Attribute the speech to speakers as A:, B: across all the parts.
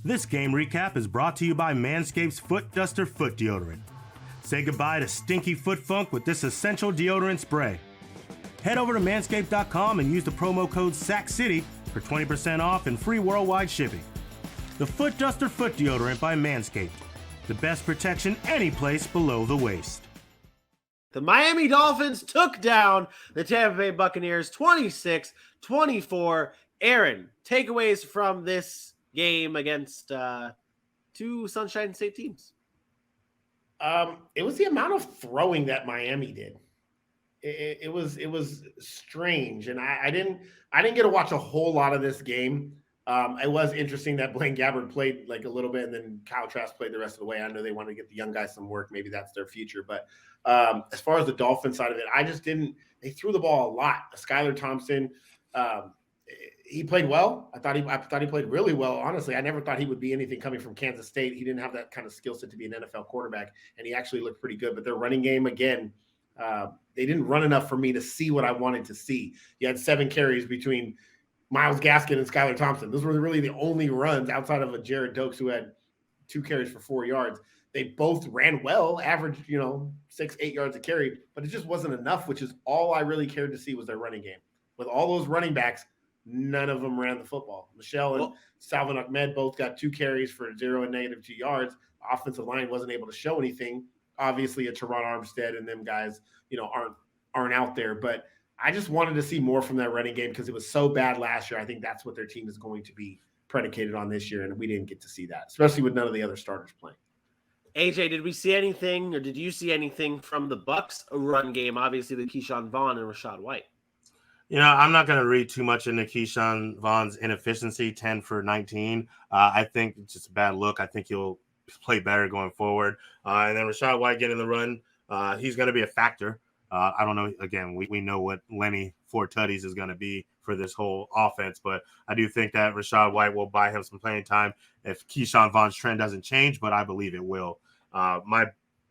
A: This game recap is brought to you by Manscaped's Foot Duster Foot Deodorant. Say goodbye to stinky foot funk with this essential deodorant spray. Head over to manscaped.com and use the promo code SACCITY for 20% off and free worldwide shipping. The Foot Duster Foot Deodorant by Manscaped. The best protection any place below the waist.
B: The Miami Dolphins took down the Tampa Bay Buccaneers 26-24. Aaron, takeaways from this game against two Sunshine State teams?
C: It was the amount of throwing that Miami did. It was strange, and I didn't get to watch a whole lot of this game. It was interesting that Blaine Gabbert played like a little bit, and then Kyle Trask played the rest of the way. I know they want to get the young guys some work. Maybe that's their future. But as far as the Dolphin side of it, I just didn't. They threw the ball a lot. Skylar Thompson, he played well. I thought he played really well. Honestly, I never thought he would be anything coming from Kansas State. He didn't have that kind of skill set to be an NFL quarterback, and he actually looked pretty good. But their running game, again, they didn't run enough for me to see what I wanted to see. You had 7 carries between Myles Gaskin and Skylar Thompson. Those were really the only runs outside of a Jared Dokes who had 2 carries for 4 yards. They both ran well, averaged, 6-8 yards a carry, but it just wasn't enough, which is all I really cared to see was their running game. With all those running backs, none of them ran the football. Michelle and Salvin Ahmed both got 2 carries for 0 and -2 yards. The offensive line wasn't able to show anything. Obviously, a Teron Armstead and them guys, aren't out there. But I just wanted to see more from that running game because it was so bad last year. I think that's what their team is going to be predicated on this year, and we didn't get to see that, especially with none of the other starters playing.
B: AJ, did we see anything, or did you see anything from the Bucs run game? Obviously, the Keyshawn Vaughn and Rachaad White.
A: I'm not going to read too much into Keyshawn Vaughn's inefficiency, 10 for 19. I think it's just a bad look. I think he'll play better going forward. And then Rachaad White getting the run, he's going to be a factor. I don't know. Again, we know what Lenny Fortuddies is going to be for this whole offense, but I do think that Rachaad White will buy him some playing time if Keyshawn Vaughn's trend doesn't change, but I believe it will. My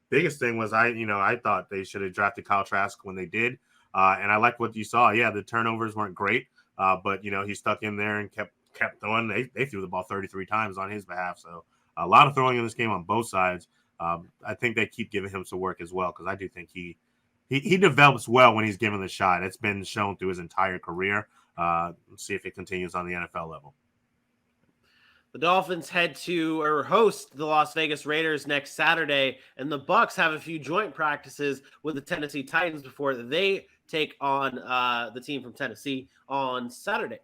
A: biggest thing was I thought they should have drafted Kyle Trask when they did. And I like what you saw. Yeah, the turnovers weren't great, but he stuck in there and kept throwing. They threw the ball 33 times on his behalf, so a lot of throwing in this game on both sides. I think they keep giving him some work as well because I do think he develops well when he's given the shot. It's been shown through his entire career. Let's see if it continues on the NFL level.
B: The Dolphins head to or host the Las Vegas Raiders next Saturday, and the Bucs have a few joint practices with the Tennessee Titans before they take on the team from Tennessee on Saturday.